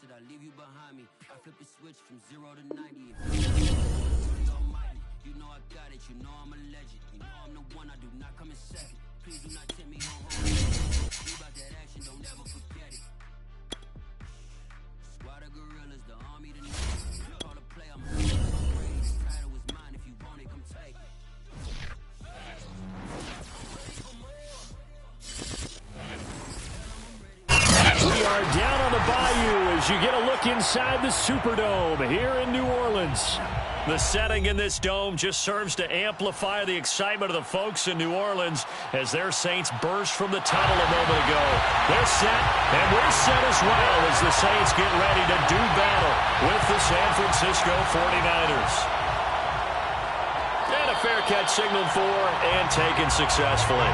it, I leave you behind me. I flip a switch from 0 to 90. If almighty, you know I got it, you know I'm a legend. You know I'm the one, I do not come in second. Please do not tempt me on hold. You about that action, don't ever forget it. Squad of gorillas, the army, the nation. Call a play, I'm a praise. Title is mine, if you want it, come take it. We are down on the bayou as you get a look inside the Superdome here in New Orleans. The setting in this dome just serves to amplify the excitement of the folks in New Orleans as their Saints burst from the tunnel a moment ago. They're set, and we're set as well as the Saints get ready to do battle with the San Francisco 49ers. And a fair catch signaled for and taken successfully.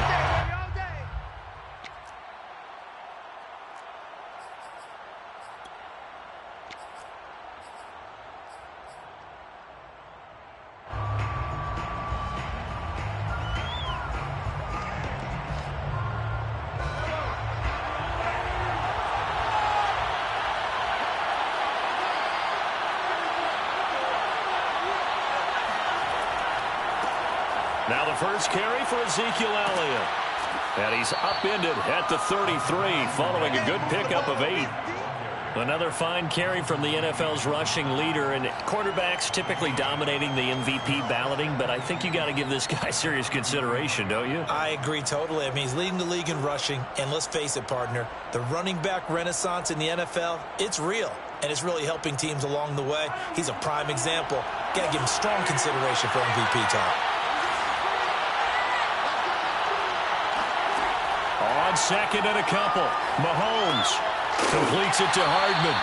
Now the first carry for Ezekiel Elliott. And he's upended at the 33 following a good pickup of 8. Another fine carry from the NFL's rushing leader, and quarterbacks typically dominating the MVP balloting, but I think you got to give this guy serious consideration, don't you? I agree totally. I mean, he's leading the league in rushing, and let's face it, partner, the running back renaissance in the NFL, it's real, and it's really helping teams along the way. He's a prime example. Got to give him strong consideration for MVP talk. On second and a couple, Mahomes completes it to Hardman.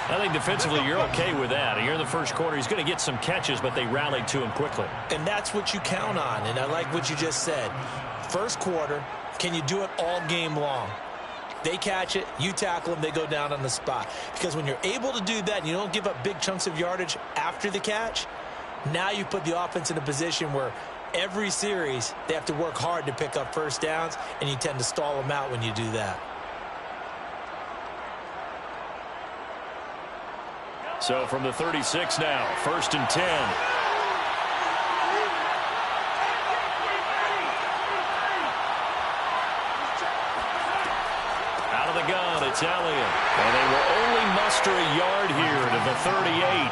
I think defensively you're okay with that. Here in the first quarter, he's going to get some catches, but they rallied to him quickly. And that's what you count on, and I like what you just said. First quarter, can you do it all game long? They catch it, you tackle them, they go down on the spot. Because when you're able to do that and you don't give up big chunks of yardage after the catch, now you put the offense in a position where every series, they have to work hard to pick up first downs, and you tend to stall them out when you do that. So from the 36 now, 1st and 10. Out of the gun, it's Elliott. And they will only muster a yard here to the 38.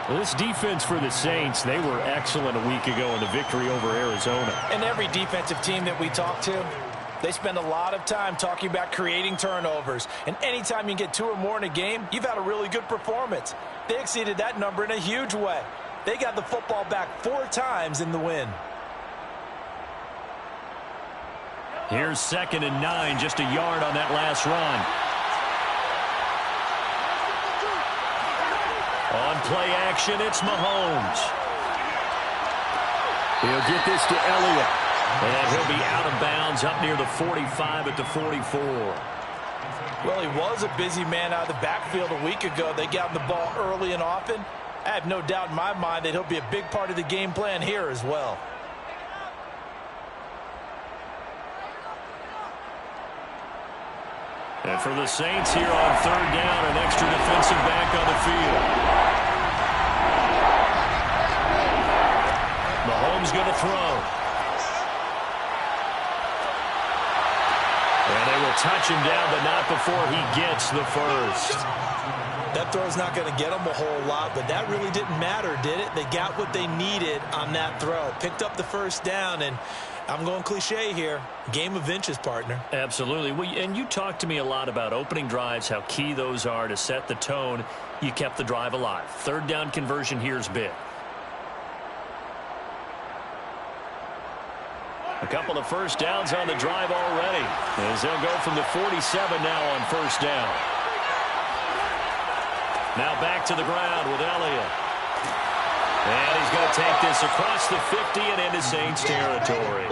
Well, this defense for the Saints, they were excellent a week ago in the victory over Arizona. And every defensive team that we talk to, they spend a lot of time talking about creating turnovers. And anytime you get 2 or more in a game, you've had a really good performance. They exceeded that number in a huge way. They got the football back 4 times in the win. Here's 2nd and 9, just a yard on that last run. On play action, it's Mahomes. He'll get this to Elliott. And he'll be out of bounds up near the 45 at the 44. Well, he was a busy man out of the backfield a week ago. They got him the ball early and often. I have no doubt in my mind that he'll be a big part of the game plan here as well. And for the Saints here on 3rd down, an extra defensive back on the field. Mahomes going to throw. And they will touch him down, but not before he gets the first. That throw's not going to get them a whole lot, but that really didn't matter, did it? They got what they needed on that throw. Picked up the first down, and I'm going cliche here. Game of inches, partner. Absolutely. Well, and you talked to me a lot about opening drives, how key those are to set the tone. You kept the drive alive. 3rd down conversion here is big. A couple of first downs on the drive already, as they'll go from the 47 now on 1st down. Now back to the ground with Elliott. And he's going to take this across the 50 and into Saints territory.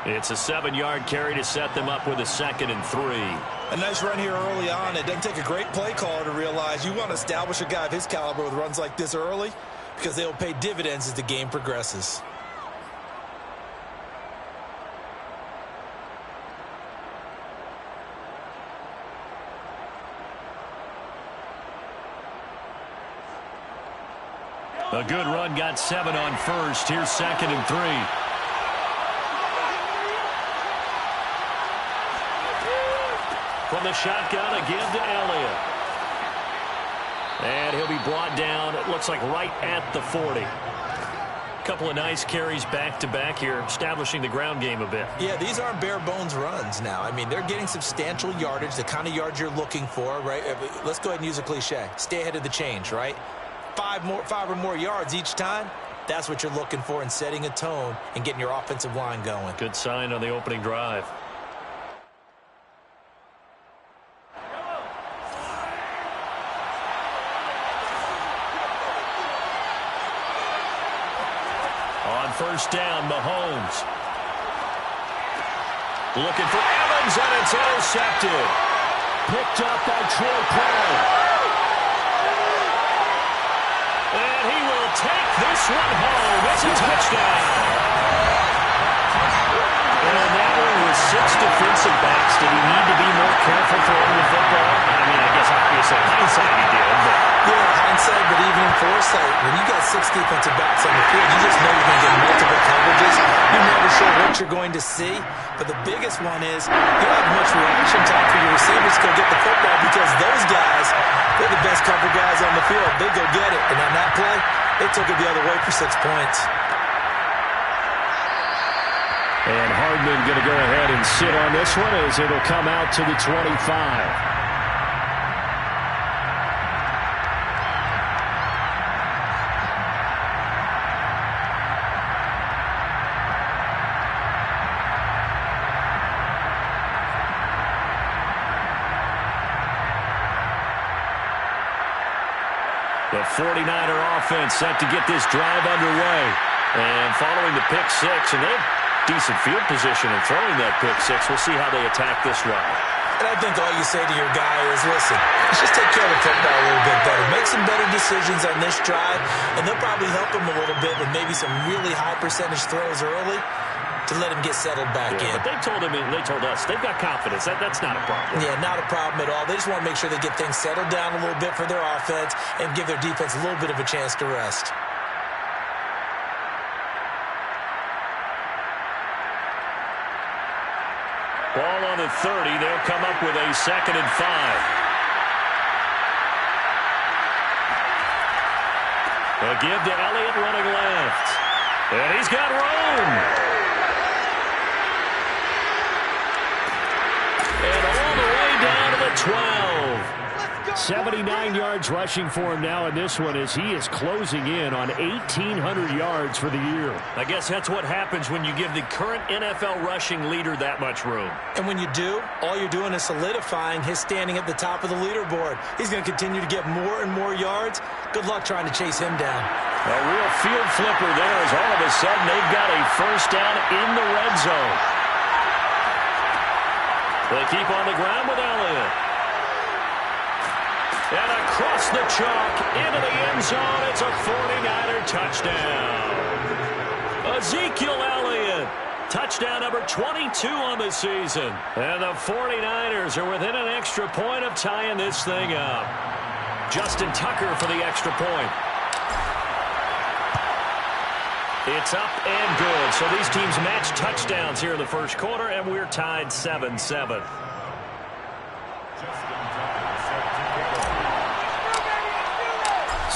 It's a 7-yard carry to set them up with a 2nd and 3. A nice run here early on. It doesn't take a great play caller to realize you want to establish a guy of his caliber with runs like this early, because they will pay dividends as the game progresses. A good run got 7 on first. Here's 2nd and 3. From the shotgun, a give to Elliott. And he'll be brought down, it looks like right at the 40. Couple of nice carries back-to-back here, establishing the ground game a bit. Yeah, these aren't bare-bones runs now. I mean, they're getting substantial yardage, the kind of yards you're looking for, right? Let's go ahead and use a cliche. Stay ahead of the change, right? 5 or more yards each time. That's what you're looking for in setting a tone and getting your offensive line going. Good sign on the opening drive. On first down, Mahomes. Looking for Evans, and it's intercepted. Picked up by Troy Pride. And he will take this one home. It's a touchdown. And that one with 6 defensive backs. Did he need to be more careful throwing the football? I mean, I guess obviously hindsight he did. But yeah, hindsight, but even in foresight, when you got 6 defensive backs on the field, you just know you're going to get multiple coverages. You're never sure what you're going to see. But the biggest one is you don't have much reaction time for your receivers to go get the football because those guys, they're the best cover guys on the field. They go get it. And on that play, they took it the other way for 6 points. And Hardman going to go ahead and sit on this one as it'll come out to the 25. The 49er offense set to get this drive underway. And following the pick six, and they have decent field position in throwing that pick six. We'll see how they attack this drive. And I think all you say to your guy is, listen, let's just take care of the football a little bit better. Make some better decisions on this drive, and they'll probably help him a little bit with maybe some really high percentage throws early to let him get settled back in. But they told him, and they told us, they've got confidence. That's not a problem. Yeah, not a problem at all. They just want to make sure they get things settled down a little bit for their offense and give their defense a little bit of a chance to rest. Ball on the 30. They'll come up with a 2nd and 5. A give to Elliott running left. And he's got room. And all the way down to the 12. 79 yards rushing for him now in this one as he is closing in on 1,800 yards for the year. I guess that's what happens when you give the current NFL rushing leader that much room. And when you do, all you're doing is solidifying his standing at the top of the leaderboard. He's going to continue to get more and more yards. Good luck trying to chase him down. A real field flipper there as all of a sudden they've got a first down in the red zone. They keep on the ground with Elliott. And across the chalk into the end zone. It's a 49er touchdown. Ezekiel Elliott. Touchdown number 22 on the season. And the 49ers are within an extra point of tying this thing up. Justin Tucker for the extra point. It's up and good. So these teams match touchdowns here in the first quarter, and we're tied 7-7.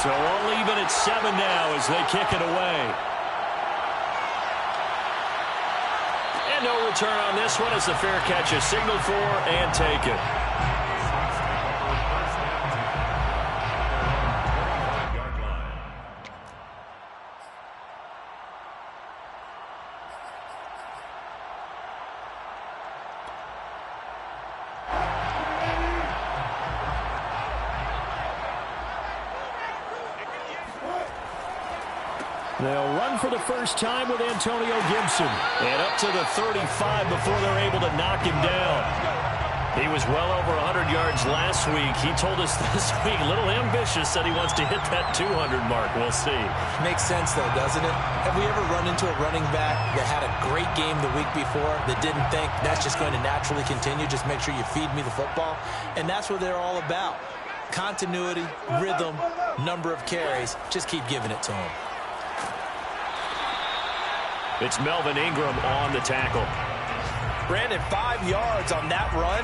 So all even at 7 now as they kick it away. And no return on this one as the fair catch is signaled for and taken. They'll run for the first time with Antonio Gibson. And up to the 35 before they're able to knock him down. He was well over 100 yards last week. He told us this week, a little ambitious, said he wants to hit that 200 mark. We'll see. Makes sense, though, doesn't it? Have we ever run into a running back that had a great game the week before that didn't think that's just going to naturally continue? Just make sure you feed me the football. And that's what they're all about. Continuity, rhythm, number of carries. Just keep giving it to him. It's Melvin Ingram on the tackle. Brandon, 5 yards on that run.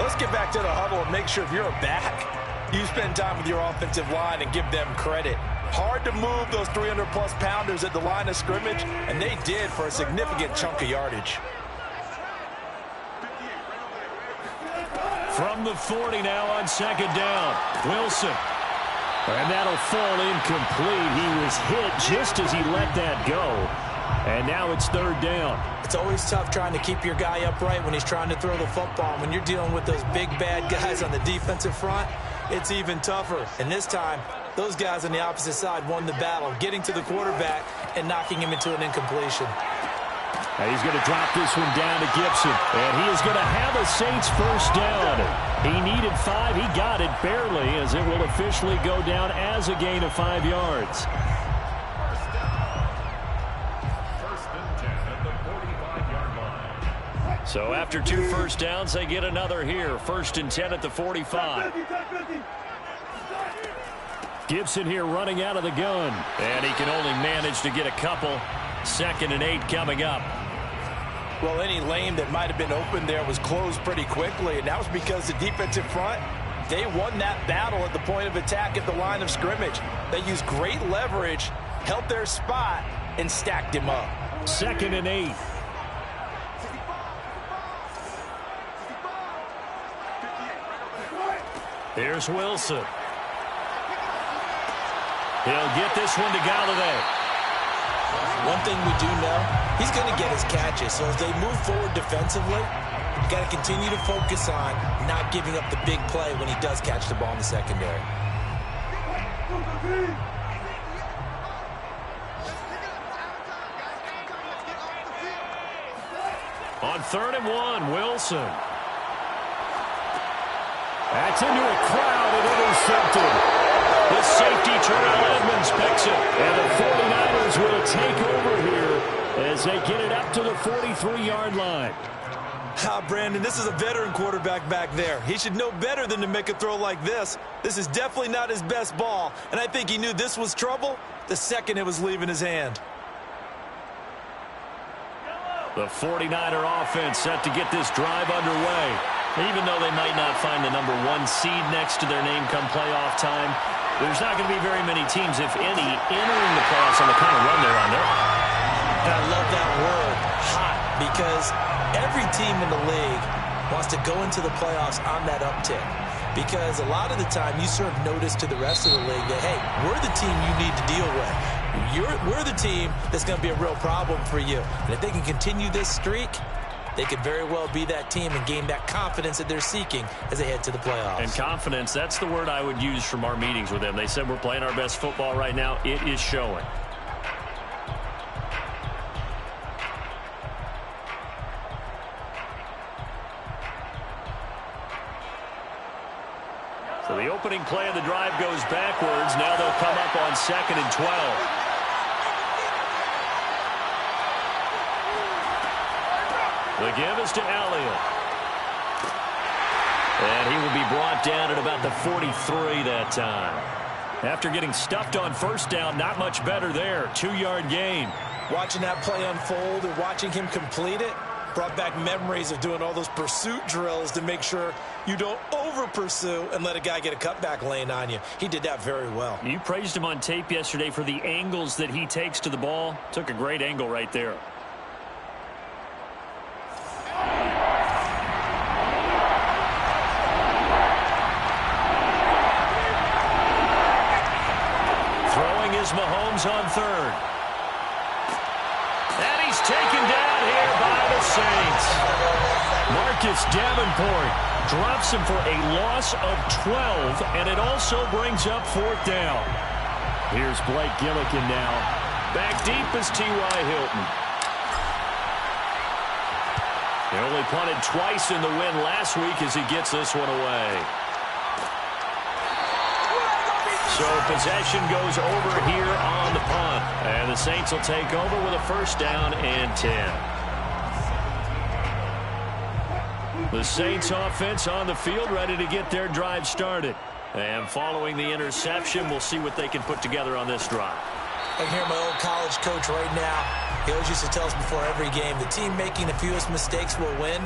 Let's get back to the huddle and make sure if you're a back, you spend time with your offensive line and give them credit. Hard to move those 300-plus pounders at the line of scrimmage, and they did for a significant chunk of yardage. From the 40 now on second down, Wilson. And that'll fall incomplete. He was hit just as he let that go. And now it's third down. It's always tough trying to keep your guy upright when he's trying to throw the football. And when you're dealing with those big, bad guys on the defensive front, it's even tougher. And this time, those guys on the opposite side won the battle, getting to the quarterback and knocking him into an incompletion. And he's going to drop this one down to Gibson. And he is going to have a Saints first down. He needed 5. He got it barely, as it will officially go down as a gain of 5 yards. First and 10 at the 45-yard line. So after 2 first downs, they get another here. First and 10 at the 45. Gibson here running out of the gun. And he can only manage to get a couple. Second and 8 coming up. Well, any lane that might have been open there was closed pretty quickly, and that was because the defensive front, they won that battle at the point of attack at the line of scrimmage. They used great leverage, held their spot, and stacked him up. Second and 8. Here's Wilson. He'll get this one to Galladay. One thing we do know, he's going to get his catches. So as they move forward defensively, you got to continue to focus on not giving up the big play when he does catch the ball in the secondary. On 3rd and 1, Wilson. That's into a crowd and intercepted. The safety, Terrell Edmonds, picks it. And the 49ers will take over here as they get it up to the 43-yard line. Brandon, this is a veteran quarterback back there. He should know better than to make a throw like this. This is definitely not his best ball, and I think he knew this was trouble the second it was leaving his hand. The 49er offense set to get this drive underway. Even though they might not find the number 1 seed next to their name come playoff time, there's not going to be very many teams, if any, entering the playoffs on the kind of run they're on there. And I love that word, hot, because every team in the league wants to go into the playoffs on that uptick. Because a lot of the time you serve notice to the rest of the league that, hey, we're the team you need to deal with. We're the team that's going to be a real problem for you. And if they can continue this streak, they could very well be that team and gain that confidence that they're seeking as they head to the playoffs. And confidence, that's the word I would use from our meetings with them. They said we're playing our best football right now. It is showing. So the opening play of the drive goes backwards. Now they'll come up on 2nd and 12. The give is to Elliott. And he will be brought down at about the 43 that time. After getting stuffed on first down, not much better there. 2-yard gain. Watching that play unfold and watching him complete it brought back memories of doing all those pursuit drills to make sure you don't over-pursue and let a guy get a cutback lane on you. He did that very well. You praised him on tape yesterday for the angles that he takes to the ball. Took a great angle right there. Mahomes on 3rd. And he's taken down here by the Saints. Marcus Davenport drops him for a loss of 12, and it also brings up 4th down. Here's Blake Gillikin now. Back deep is T.Y. Hilton. He only punted twice in the win last week as he gets this one away. So possession goes over here on the punt. And the Saints will take over with a 1st down and 10. The Saints offense on the field ready to get their drive started. And following the interception, we'll see what they can put together on this drive. I can hear my old college coach right now. He always used to tell us before every game, the team making the fewest mistakes will win.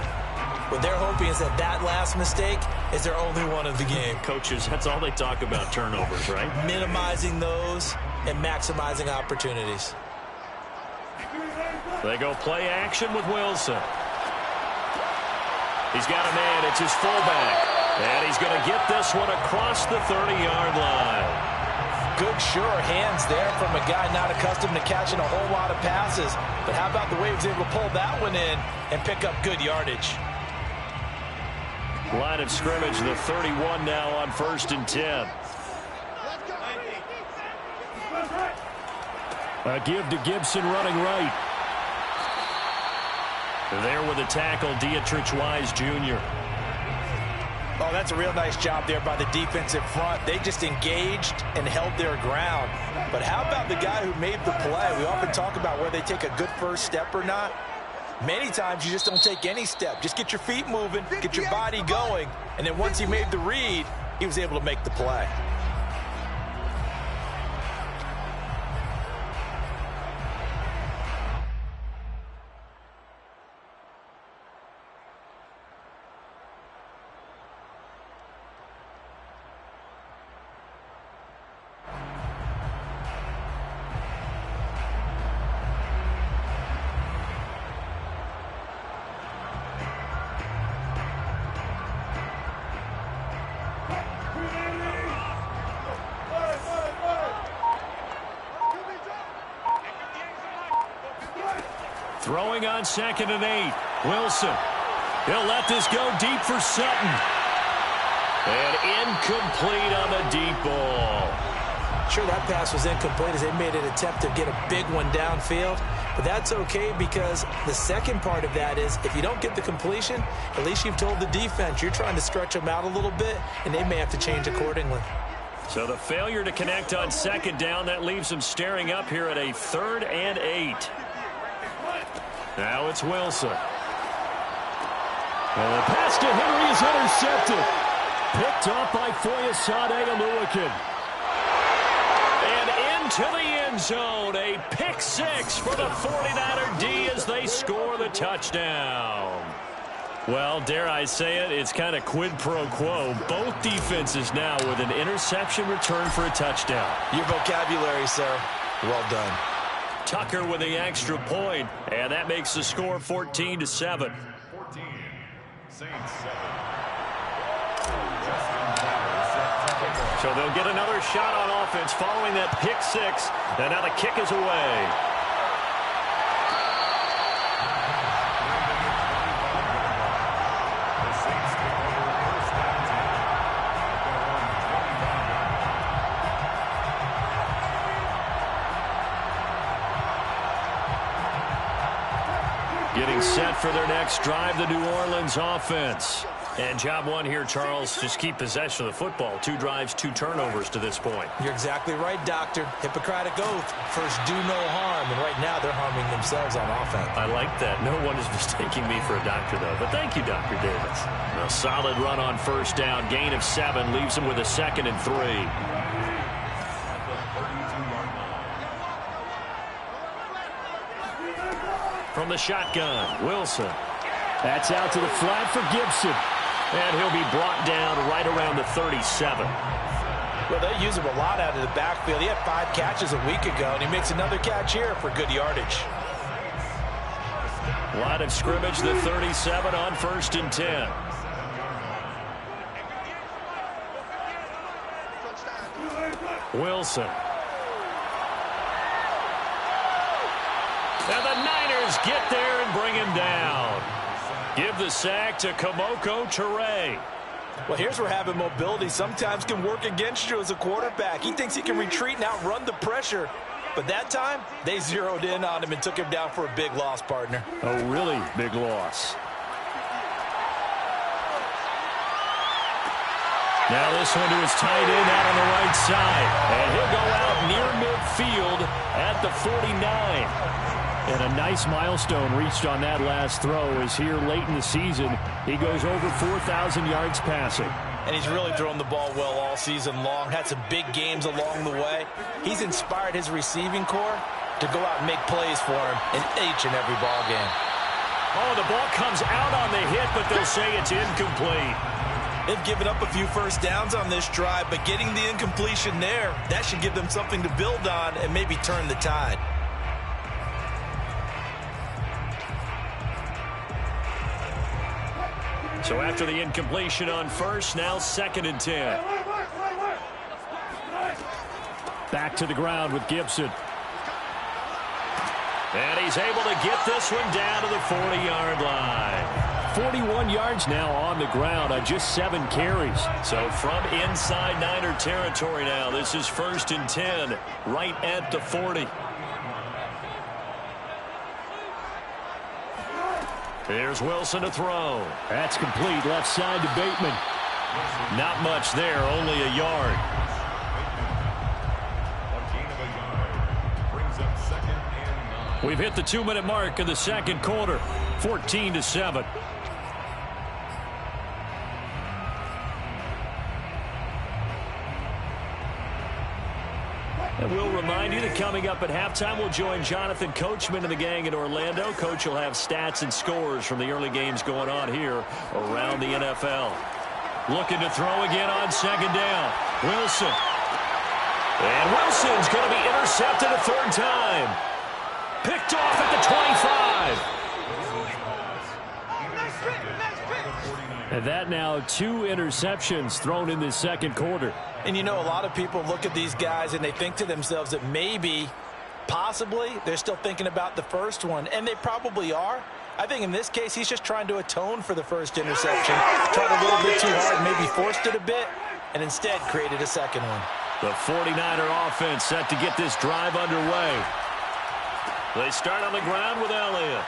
What they're hoping is that that last mistake is their only one of the game. Coaches, that's all they talk about, turnovers, right? Minimizing those and maximizing opportunities. They go play action with Wilson. He's got a man. It's his fullback. And he's going to get this one across the 30-yard line. Good, sure hands there from a guy not accustomed to catching a whole lot of passes. But how about the way he was able to pull that one in and pick up good yardage? Line of scrimmage, the 31 now on 1st and 10. A give to Gibson running right. There with the tackle, Dietrich Wise Jr. Oh, that's a real nice job there by the defensive front. They just engaged and held their ground. But how about the guy who made the play? We often talk about whether they take a good first step or not. Many times you just don't take any step. Just get your feet moving, get your body going, and then once he made the read, he was able to make the play. Throwing on 2nd and 8. Wilson. He'll let this go deep for Sutton. And incomplete on the deep ball. Sure, that pass was incomplete as they made an attempt to get a big one downfield. But that's okay because the second part of that is if you don't get the completion, at least you've told the defense you're trying to stretch them out a little bit, and they may have to change accordingly. So the failure to connect on 2nd down, that leaves them staring up here at a 3rd and 8. Now it's Wilson. And the pass to Henry is intercepted. Picked off by Foyesade Oluwakin. And into the end zone. A pick 6 for the 49er D as they score the touchdown. Well, dare I say it, it's kind of quid pro quo. Both defenses now with an interception return for a touchdown. Your vocabulary, sir. Well done. Tucker with the extra point, and that makes the score 14-7. 14, Saints 7. So they'll get another shot on offense following that pick 6, and now the kick is away. The Saints take over 1st and 10. Getting set for their next drive, the New Orleans offense. And job one here, Charles, just keep possession of the football. 2 drives, 2 turnovers to this point. You're exactly right, Doctor. Hippocratic oath. First, do no harm. And right now, they're harming themselves on offense. I like that. No one is mistaking me for a doctor, though. But thank you, Dr. Davis. A solid run on 1st down. Gain of 7 leaves them with a 2nd and 3. From the shotgun, Wilson. That's out to the flat for Gibson. And he'll be brought down right around the 37. Well, they use him a lot out of the backfield. He had 5 catches a week ago, and he makes another catch here for good yardage. Line of scrimmage, the 37 on 1st and 10. Wilson. And the Niners get there and bring him down. Give the sack to Kamoko Toure. Well, here's where having mobility sometimes can work against you as a quarterback. He thinks he can retreat and outrun the pressure. But that time, they zeroed in on him and took him down for a big loss, partner. A really big loss. Now this one to his tight end out on the right side. And he'll go out near midfield at the 49. And a nice milestone reached on that last throw as here late in the season, he goes over 4,000 yards passing. And he's really thrown the ball well all season long. Had some big games along the way. He's inspired his receiving corps to go out and make plays for him in each and every ball game. Oh, the ball comes out on the hit, but they'll say it's incomplete. They've given up a few first downs on this drive, but getting the incompletion there, that should give them something to build on and maybe turn the tide. So after the incompletion on first, now 2nd and 10. Back to the ground with Gibson. And he's able to get this one down to the 40-yard line. 41 yards now on the ground on just 7 carries. So from inside Niner territory now, this is 1st and 10, right at the 40. Here's Wilson to throw. That's complete, left side to Bateman. Not much there, only a yard. We've hit the 2-minute mark in the 2nd quarter, 14-7. And we'll remind you that coming up at halftime, we'll join Jonathan Coachman and the gang in Orlando. Coach will have stats and scores from the early games going on here around the NFL. Looking to throw again on 2nd down. Wilson. And Wilson's going to be intercepted a 3rd time. Picked off at the 25. And that now 2 interceptions thrown in this 2nd quarter. And you know, a lot of people look at these guys and they think to themselves that maybe, possibly, they're still thinking about the first one. And they probably are. I think in this case, he's just trying to atone for the first interception. Tried a little bit too hard, maybe forced it a bit, and instead created a 2nd one. The 49er offense set to get this drive underway. They start on the ground with Elliott.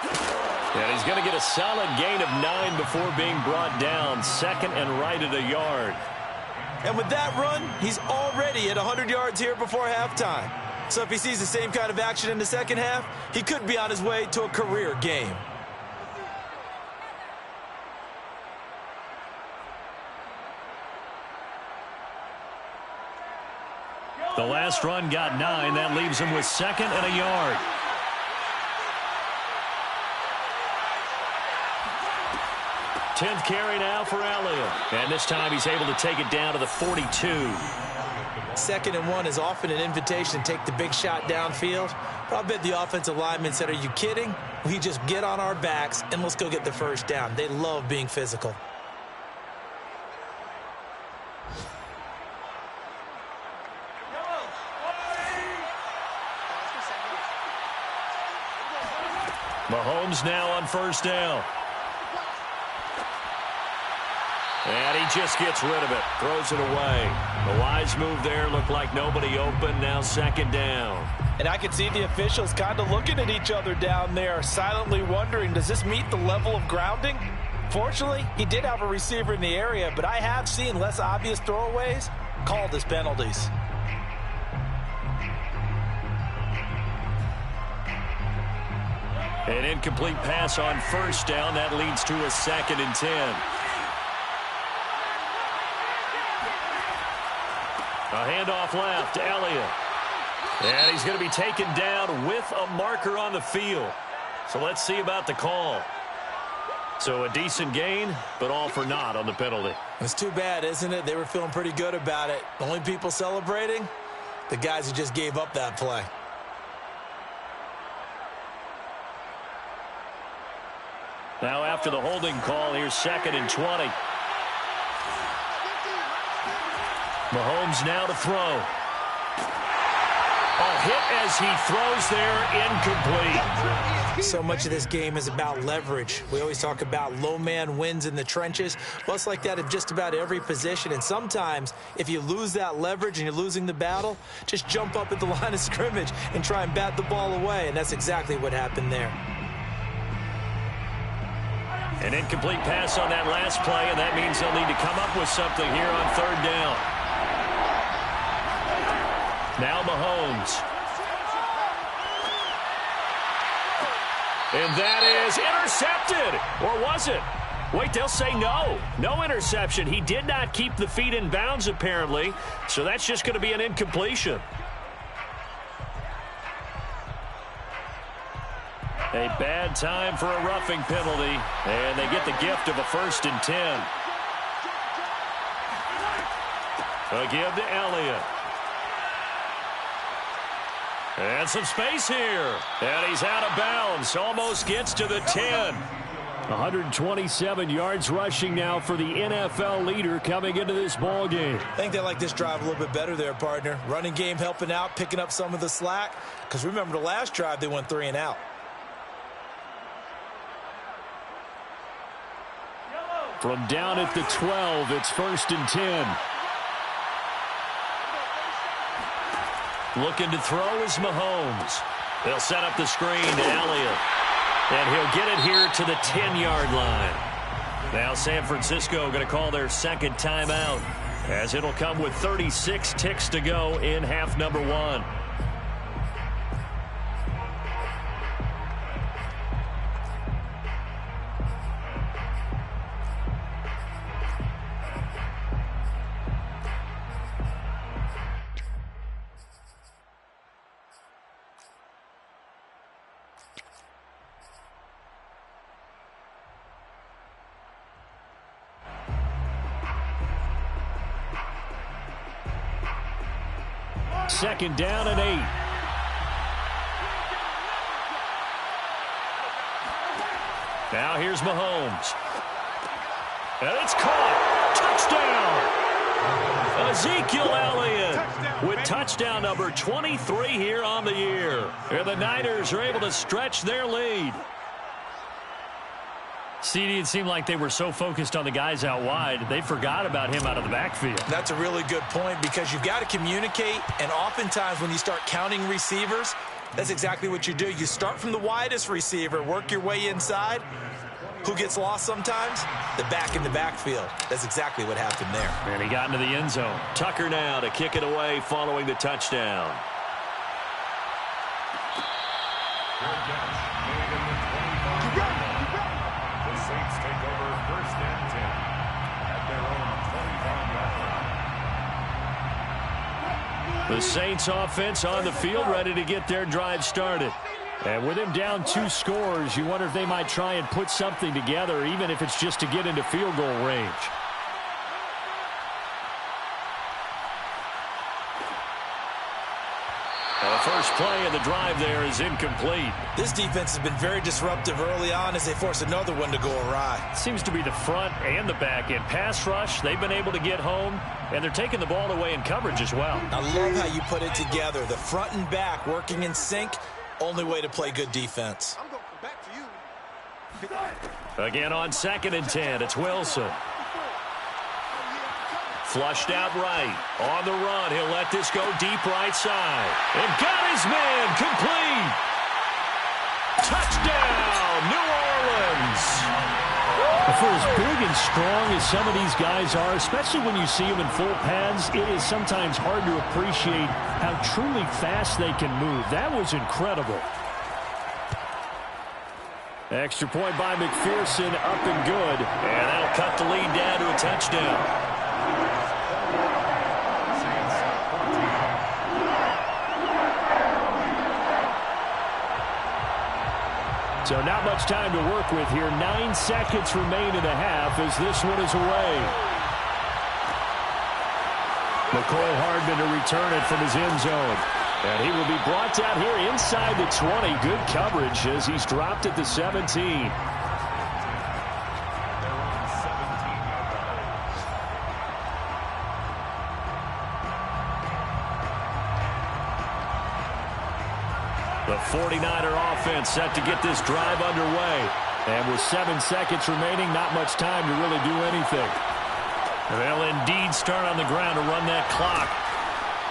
And he's going to get a solid gain of 9 before being brought down. 2nd and right at a yard. And with that run, he's already at 100 yards here before halftime. So if he sees the same kind of action in the 2nd half, he could be on his way to a career game. The last run got 9. That leaves him with 2nd and a yard. Tenth carry now for Elliott. And this time he's able to take it down to the 42. 2nd and 1 is often an invitation to take the big shot downfield. But I bet the offensive lineman said, are you kidding? We just get on our backs and let's go get the first down. They love being physical. Mahomes now on 1st down. And he just gets rid of it. Throws it away. The wise move there. Looked like nobody open. Now 2nd down. And I can see the officials kind of looking at each other down there, silently wondering, does this meet the level of grounding? Fortunately, he did have a receiver in the area, but I have seen less obvious throwaways called as penalties. An incomplete pass on 1st down. That leads to a 2nd and 10. A handoff left to Elliott. And he's going to be taken down with a marker on the field. So let's see about the call. So a decent gain, but all for naught on the penalty. It's too bad, isn't it? They were feeling pretty good about it. The only people celebrating, the guys who just gave up that play. Now after the holding call, here's 2nd and 20. Mahomes now to throw. A hit as he throws there, incomplete. So much of this game is about leverage. We always talk about low man wins in the trenches. Well, it's like that in just about every position. And sometimes, if you lose that leverage and you're losing the battle, just jump up at the line of scrimmage and try and bat the ball away. And that's exactly what happened there. An incomplete pass on that last play, and that means they'll need to come up with something here on 3rd down. Now Mahomes. And that is intercepted. Or was it? Wait, they'll say no. No interception. He did not keep the feet in bounds, apparently, so that's just going to be an incompletion. A bad time for a roughing penalty, and they get the gift of a 1st and 10. A give to Elliott. And some space here. And he's out of bounds. Almost gets to the 10. 127 yards rushing now for the NFL leader coming into this ball game. I think they like this drive a little bit better there, partner. Running game helping out, picking up some of the slack. Because remember the last drive, they went 3 and out. From down at the 12, it's 1st and 10. Looking to throw is Mahomes. They'll set up the screen to Elliott. And he'll get it here to the 10-yard line. Now San Francisco going to call their second timeout, as it'll come with 36 ticks to go in half number 1. Second down and 8. Now here's Mahomes. And it's caught. Touchdown! Ezekiel Elliott with touchdown number 23 here on the year. And the Niners are able to stretch their lead. CD, it seemed like they were so focused on the guys out wide, they forgot about him out of the backfield. That's a really good point, because you've got to communicate, and oftentimes when you start counting receivers, that's exactly what you do. You start from the widest receiver, work your way inside. Who gets lost sometimes? The back in the backfield. That's exactly what happened there. And he got into the end zone. Tucker now to kick it away following the touchdown. Saints take over 1st and 10 at their own 25-yard line. The Saints offense on the field, ready to get their drive started. And with him down 2 scores, you wonder if they might try and put something together, even if it's just to get into field goal range. The first play of the drive there is incomplete. This defense has been very disruptive early on as they force another one to go awry. Seems to be the front and the back end. Pass rush, they've been able to get home, and they're taking the ball away in coverage as well. I love how you put it together. The front and back working in sync, only way to play good defense. I'm going back to you. Again on 2nd and 10, it's Wilson. Flushed out right. On the run, he'll let this go deep right side. And got his man complete. Touchdown, New Orleans. For as big and strong as some of these guys are, especially when you see them in full pads, it is sometimes hard to appreciate how truly fast they can move. That was incredible. Extra point by McPherson, up and good. And that'll cut the lead down to a touchdown. So not much time to work with here. 9 seconds remain in the half as this one is away. McCole Hardman to return it from his end zone. And he will be brought down here inside the 20. Good coverage as he's dropped at the 17. The 49er offense set to get this drive underway. And with 7 seconds remaining, not much time to really do anything. They'll indeed start on the ground to run that clock.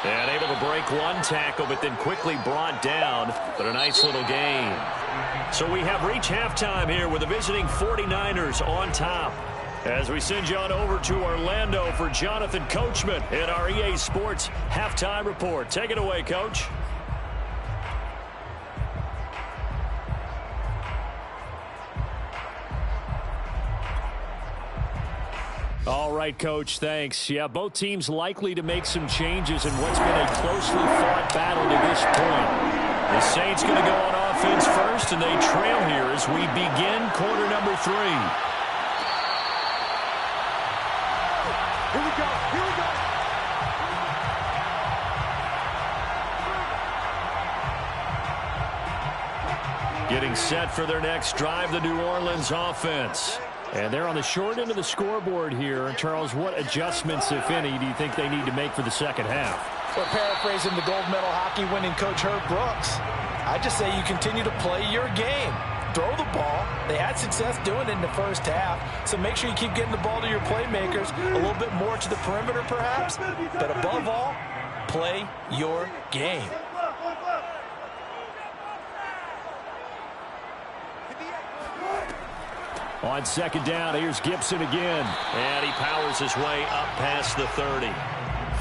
And able to break one tackle, but then quickly brought down. But a nice little gain. So we have reached halftime here with the visiting 49ers on top. As we send you on over to Orlando for Jonathan Coachman in our EA Sports Halftime Report. Take it away, Coach. All right, Coach, thanks. Yeah, both teams likely to make some changes in what's been a closely fought battle to this point. The Saints going to go on offense first, and they trail here as we begin quarter number 3. Here we go. Here we go. Getting set for their next drive, the New Orleans offense. And they're on the short end of the scoreboard here. And, Charles, what adjustments, if any, do you think they need to make for the second half? Well, paraphrasing the gold medal hockey winning coach Herb Brooks, I just say you continue to play your game. Throw the ball. They had success doing it in the first half, so make sure you keep getting the ball to your playmakers, a little bit more to the perimeter perhaps, but above all, play your game. On second down, here's Gibson again. And he powers his way up past the 30.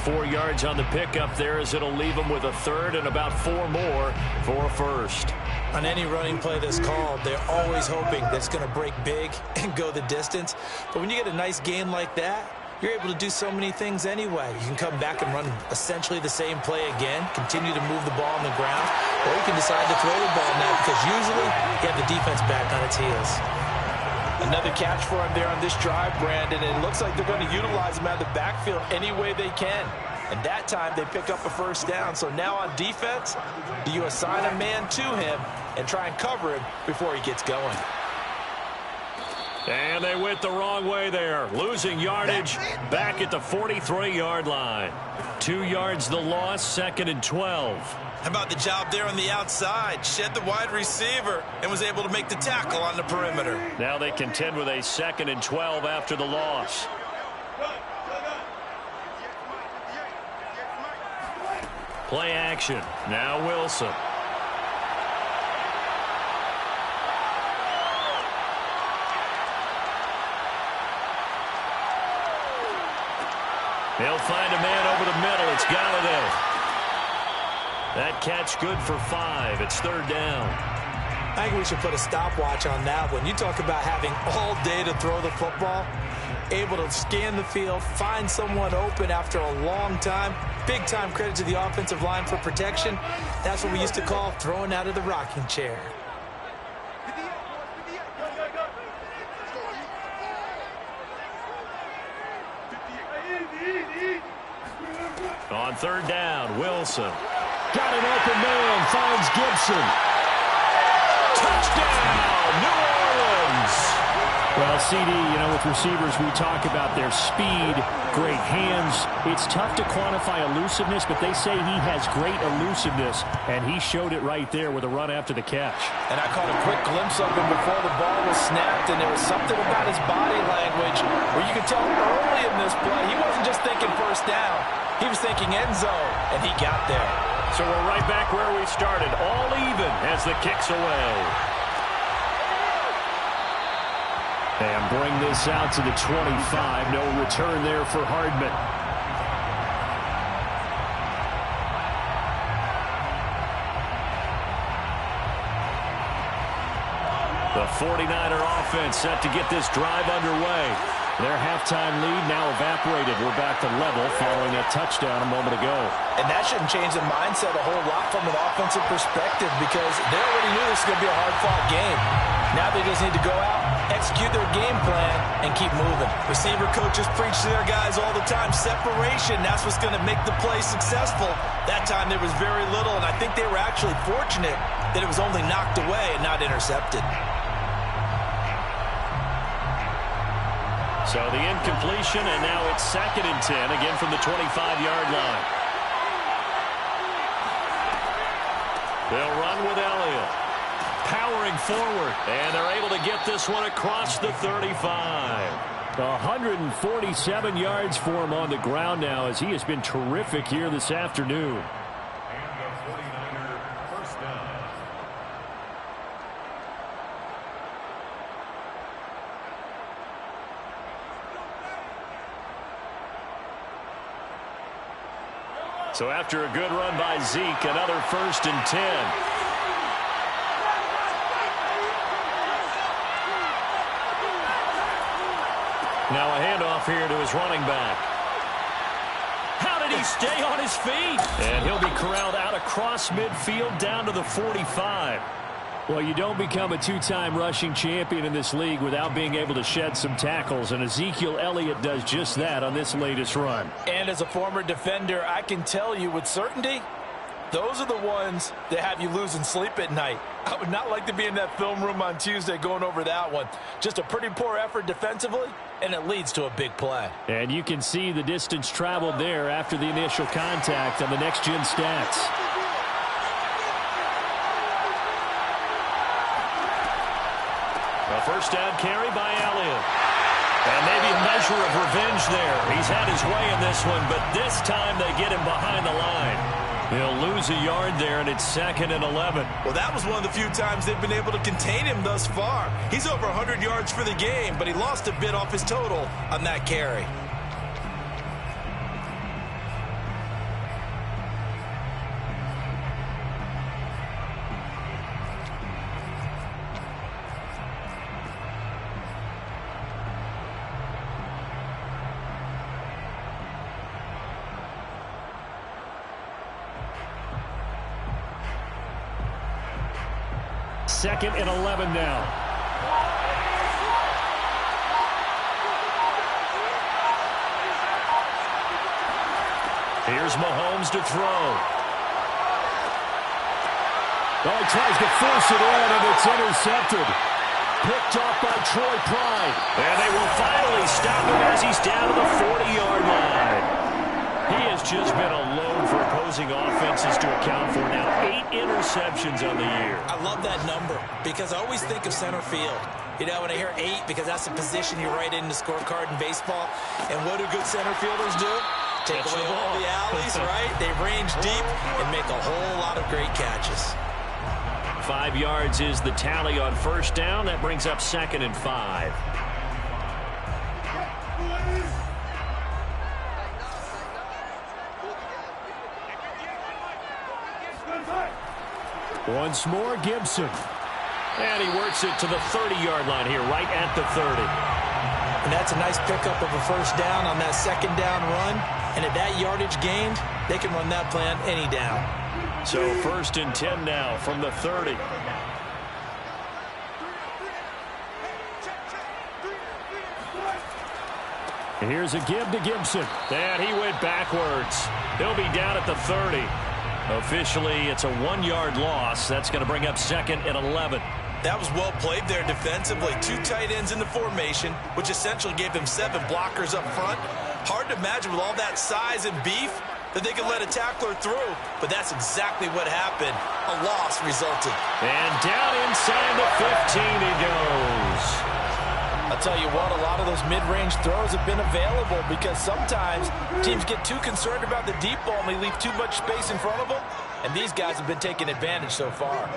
4 yards on the pickup there as it'll leave him with a third and about 4 more for a first. On any running play that's called, they're always hoping that it's going to break big and go the distance. But when you get a nice gain like that, you're able to do so many things anyway. You can come back and run essentially the same play again, continue to move the ball on the ground, or you can decide to throw the ball now because usually you have the defense back on its heels. Another catch for him there on this drive, Brandon. And it looks like they're going to utilize him out of the backfield any way they can. And that time they pick up a first down. So now on defense, do you assign a man to him and try and cover him before he gets going? And they went the wrong way there. Losing yardage back at the 43-yard line. 2 yards the loss, 2nd and 12. How about the job there on the outside? Shed the wide receiver and was able to make the tackle on the perimeter. Now they contend with a 2nd and 12 after the loss. Play action. Now Wilson. They'll find a man over the middle. It's Galladay. That catch good for 5. It's 3rd down. I think we should put a stopwatch on that one. You talk about having all day to throw the football, able to scan the field, find someone open after a long time. Big time credit to the offensive line for protection. That's what we used to call throwing out of the rocking chair. On 3rd down, Wilson. Got an open man, finds Gibson. Touchdown, New Orleans! Well, CD, with receivers, we talk about their speed, great hands. It's tough to quantify elusiveness, but they say he has great elusiveness, and he showed it right there with a run after the catch. And I caught a quick glimpse of him before the ball was snapped, and there was something about his body language where you could tell early in this play he wasn't just thinking first down. He was thinking end zone, and he got there. So we're right back where we started, all even as the kick's away. And bring this out to the 25. No return there for Hardman. The 49er offense set to get this drive underway. Their halftime lead now evaporated. We're back to level following a touchdown a moment ago. And that shouldn't change the mindset a whole lot from an offensive perspective because they already knew this was going to be a hard-fought game. Now they just need to go out, execute their game plan, and keep moving. Receiver coaches preach to their guys all the time. Separation, that's what's going to make the play successful. That time there was very little, and I think they were actually fortunate that it was only knocked away and not intercepted. So the incompletion, and now it's 2nd and 10, again from the 25-yard line. They'll run with Elliott. Powering forward, and they're able to get this one across the 35. 147 yards for him on the ground now as he has been terrific here this afternoon. And the 49er first down. So after a good run by Zeke, another 1st and 10. Now a handoff here to his running back. How did he stay on his feet? And he'll be corralled out across midfield down to the 45. Well, you don't become a two-time rushing champion in this league without being able to shed some tackles, and Ezekiel Elliott does just that on this latest run. And as a former defender, I can tell you with certainty, those are the ones that have you losing sleep at night. I would not like to be in that film room on Tuesday going over that one. Just a pretty poor effort defensively, and it leads to a big play. And you can see the distance traveled there after the initial contact on the next-gen stats. A first down carry by Elliott. And maybe a measure of revenge there. He's had his way in this one, but this time they get him behind the line. He'll lose a yard there, and it's 2nd and 11. Well, that was one of the few times they've been able to contain him thus far. He's over 100 yards for the game, but he lost a bit off his total on that carry. Second and 11 now. Here's Mahomes to throw. Oh, he tries to force it in, and it's intercepted. Picked off by Troy Pride. And they will finally stop him as he's down to the 40-yard line. He has just been a load for opposing offenses to account for now. 8 interceptions on the year. I love that number because I always think of center field. You know, when I hear 8, because that's the position you write in the scorecard in baseball. And what do good center fielders do? Take away all the alleys, right? They range deep and make a whole lot of great catches. 5 yards is the tally on first down. That brings up 2nd and 5. Once more, Gibson. And he works it to the 30-yard line here, right at the 30. And that's a nice pickup of a first down on that second down run. And at that yardage gained, they can run that play on any down. So 1st and 10 now from the 30. Here's a give to Gibson. And he went backwards. He'll be down at the 30. Officially, it's a 1-yard loss. That's going to bring up 2nd and 11. That was well played there defensively. 2 tight ends in the formation, which essentially gave them 7 blockers up front. Hard to imagine with all that size and beef that they could let a tackler through, but that's exactly what happened. A loss resulted. And down inside the 15 he goes. I'll tell you what, a lot of those mid-range throws have been available because sometimes teams get too concerned about the deep ball and they leave too much space in front of them, and these guys have been taking advantage so far.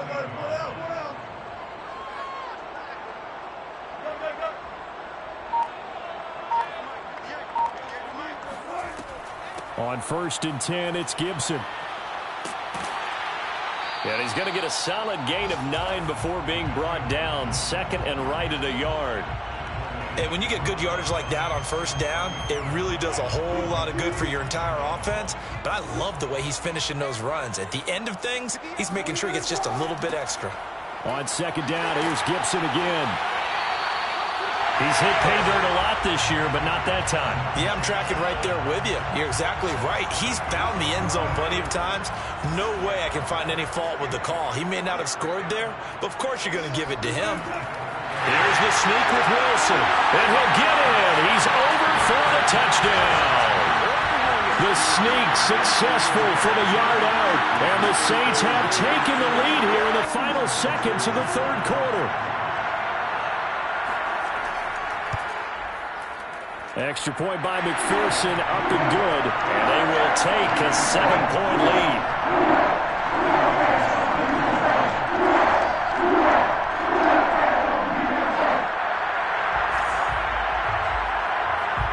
On 1st and 10, it's Gibson. And he's going to get a solid gain of 9 before being brought down. 2nd and right at a yard. And when you get good yardage like that on first down, it really does a whole lot of good for your entire offense. But I love the way he's finishing those runs. At the end of things, he's making sure he gets just a little bit extra. On 2nd down, here's Gibson again. He's hit pay dirt a lot this year, but not that time. Yeah, I'm tracking right there with you. You're exactly right. He's found the end zone plenty of times. No way I can find any fault with the call. He may not have scored there, but of course you're going to give it to him. Here's the sneak with Wilson, and he'll get in. He's over for the touchdown. The sneak successful from a yard out, and the Saints have taken the lead here in the final seconds of the 3rd quarter. Extra point by McPherson, up and good. And they will take a 7-point lead.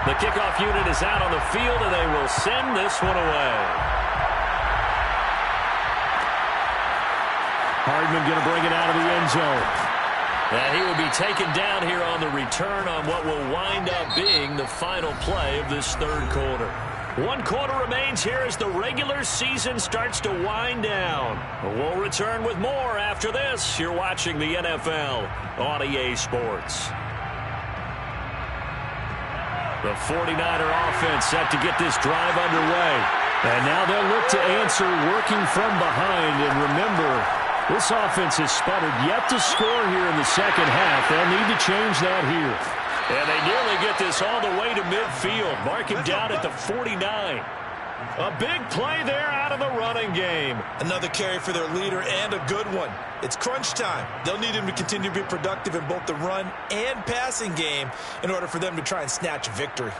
The kickoff unit is out on the field, and they will send this one away. Hardman going to bring it out of the end zone. And he will be taken down here on the return on what will wind up being the final play of this third quarter. 1 quarter remains here as the regular season starts to wind down. We'll return with more after this. You're watching the NFL on EA Sports. The 49er offense set to get this drive underway. And now they'll look to answer working from behind. And remember, this offense has sputtered yet to score here in the second half. They'll need to change that here. And they nearly get this all the way to midfield. Mark him down at the 49. A big play there out of the running game. Another carry for their leader and a good one. It's crunch time. They'll need him to continue to be productive in both the run and passing game in order for them to try and snatch a victory.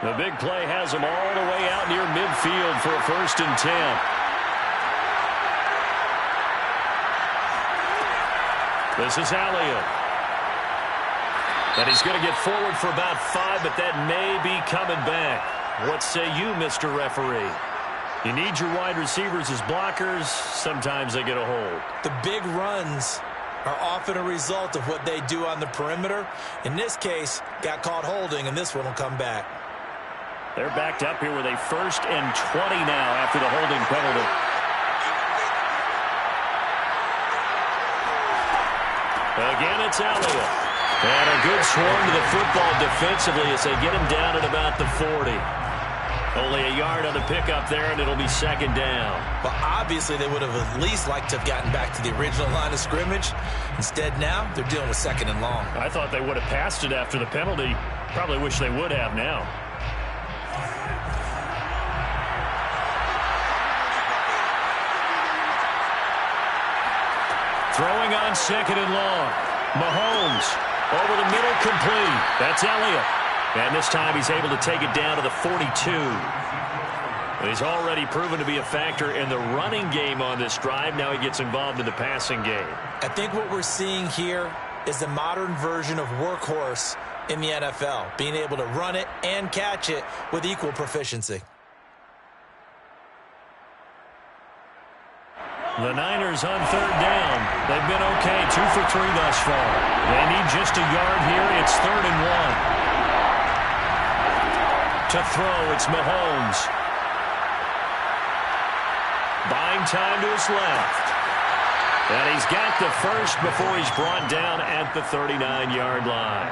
The big play has him all the way out near midfield for a 1st and 10. This is Elliott. And he's going to get forward for about 5, but that may be coming back. What say you, Mr. Referee? You need your wide receivers as blockers. Sometimes they get a hold. The big runs are often a result of what they do on the perimeter. In this case, got caught holding, and this one will come back. They're backed up here with a 1st and 20 now after the holding penalty. Again, it's Elliott. And a good swarm to the football defensively as they get him down at about the 40. Only a yard on the pickup there, and it'll be 2nd down. But obviously they would have at least liked to have gotten back to the original line of scrimmage. Instead now, they're dealing with 2nd and long. I thought they would have passed it after the penalty. Probably wish they would have now. Throwing on 2nd and long. Mahomes over the middle, complete. That's Elliott. And this time he's able to take it down to the 42. He's already proven to be a factor in the running game on this drive. Now he gets involved in the passing game. I think what we're seeing here is the modern version of workhorse in the NFL, being able to run it and catch it with equal proficiency. The Niners on 3rd down. They've been okay, 2 for 3 thus far. They need just a yard here. It's 3rd and 1. To throw, it's Mahomes. Buying time to his left. And he's got the first before he's brought down at the 39-yard line.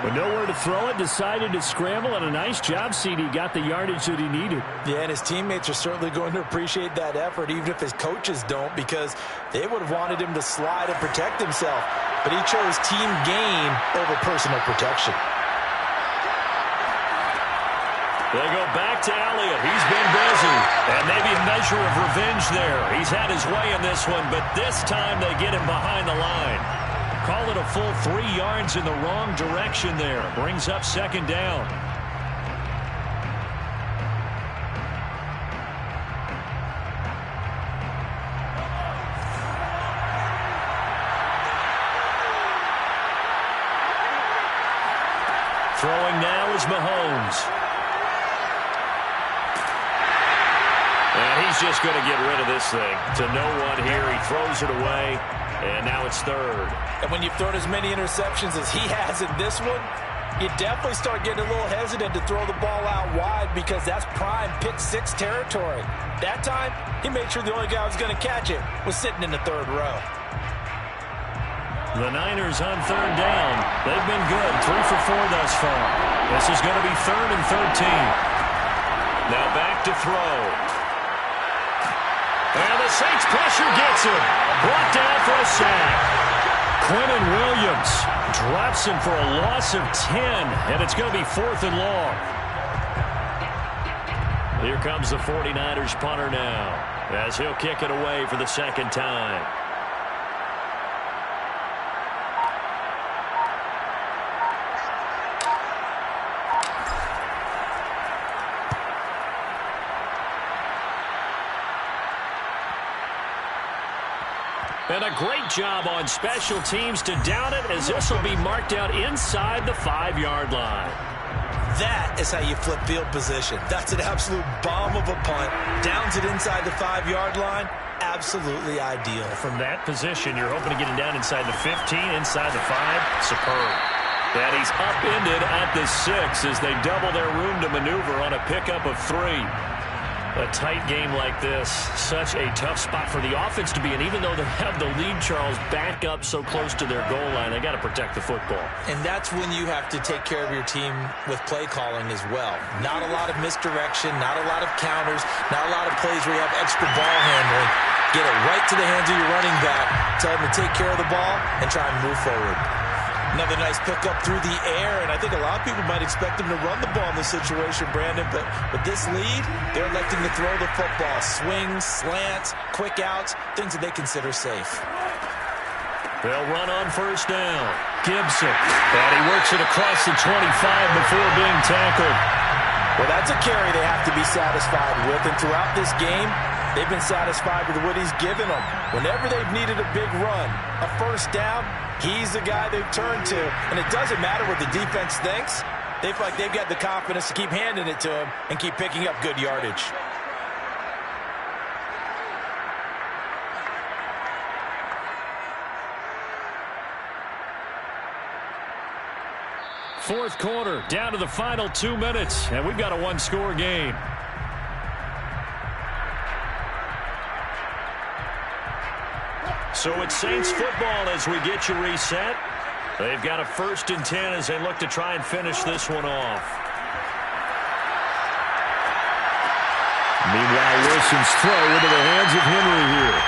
With nowhere to throw it, decided to scramble, and a nice job, CD. Got the yardage that he needed. Yeah, and his teammates are certainly going to appreciate that effort, even if his coaches don't, because they would have wanted him to slide and protect himself. But he chose team gain over personal protection. They go back to Elliott. He's been busy. And maybe a measure of revenge there. He's had his way in this one, but this time they get him behind the line. Call it a full 3 yards in the wrong direction there. Brings up 2nd down. Throwing now is Mahomes. And he's just going to get rid of this thing. To no one here. He throws it away. And now it's 3rd. And when you've thrown as many interceptions as he has in this one, you definitely start getting a little hesitant to throw the ball out wide because that's prime pick 6 territory. That time, he made sure the only guy who was going to catch it was sitting in the 3rd row. The Niners on 3rd down. They've been good, 3 for 4 thus far. This is going to be 3rd and 13. Now back to throw. And the Saints pressure gets him. Brought down for a sack. Quentin Williams drops him for a loss of 10, and it's going to be 4th and long. Here comes the 49ers punter now, as he'll kick it away for the 2nd time. And a great job on special teams to down it, as this will be marked out inside the 5-yard line. That is how you flip field position. That's an absolute bomb of a punt. Downs it inside the 5-yard line. Absolutely ideal. From that position, you're hoping to get him down inside the 15, inside the 5. Superb. And he's upended at the 6 as they double their room to maneuver on a pickup of 3. A tight game like this, such a tough spot for the offense to be in. Even though they have the lead, Charles, back up so close to their goal line, they got to protect the football. And that's when you have to take care of your team with play calling as well. Not a lot of misdirection, not a lot of counters, not a lot of plays where you have extra ball handling. Get it right to the hands of your running back, tell him to take care of the ball, and try and move forward. Another nice pickup through the air, and I think a lot of people might expect him to run the ball in this situation, Brandon, but with this lead, they're electing to throw the football. Swings, slants, quick outs, things that they consider safe. They'll run on first down. Gibson, and he works it across the 25 before being tackled. Well, that's a carry they have to be satisfied with, and throughout this game, they've been satisfied with what he's given them. Whenever they've needed a big run, a first down, he's the guy they've turned to. And it doesn't matter what the defense thinks. They feel like they've got the confidence to keep handing it to him and keep picking up good yardage. Fourth quarter, down to the final 2 minutes, and we've got a one-score game. So it's Saints football as we get you reset. They've got a 1st and 10 as they look to try and finish this one off. Meanwhile, Wilson's throw into the hands of Henry here.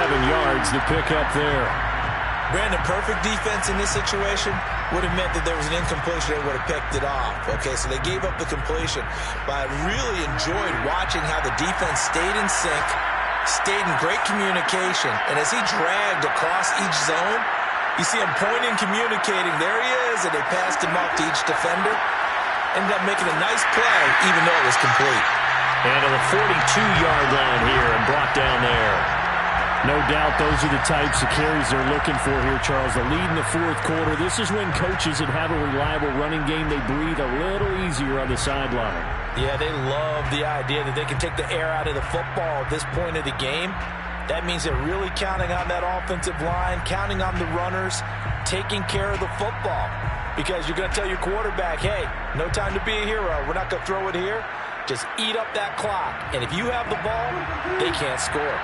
7 yards to pick up there. Brandon, perfect defense in this situation would have meant that there was an incompletion. They would have picked it off. Okay, so they gave up the completion. But I really enjoyed watching how the defense stayed in sync, stayed in great communication. And as he dragged across each zone, you see him pointing, communicating. There he is, and they passed him off to each defender. Ended up making a nice play, even though it was complete. And to the 42-yard line here and brought down there. No doubt those are the types of carries they're looking for here, Charles. The lead in the fourth quarter. This is when coaches that have a reliable running game, they breathe a little easier on the sideline. Yeah, they love the idea that they can take the air out of the football at this point of the game. That means they're really counting on that offensive line, counting on the runners, taking care of the football. Because you're going to tell your quarterback, hey, no time to be a hero. We're not going to throw it here. Just eat up that clock. And if you have the ball, they can't score.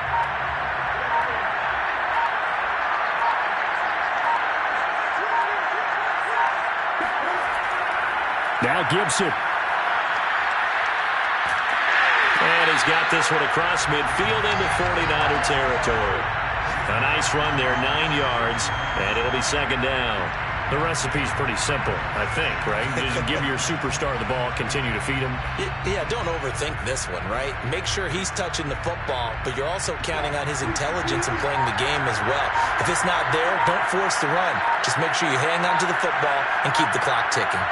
Now Gibson. And he's got this one across midfield into 49er territory. A nice run there, 9 yards, and it'll be second down. The recipe's pretty simple, I think, right? Just give your superstar the ball, continue to feed him. Yeah, don't overthink this one, right? Make sure he's touching the football, but you're also counting on his intelligence in playing the game as well. If it's not there, don't force the run. Just make sure you hang on to the football and keep the clock ticking.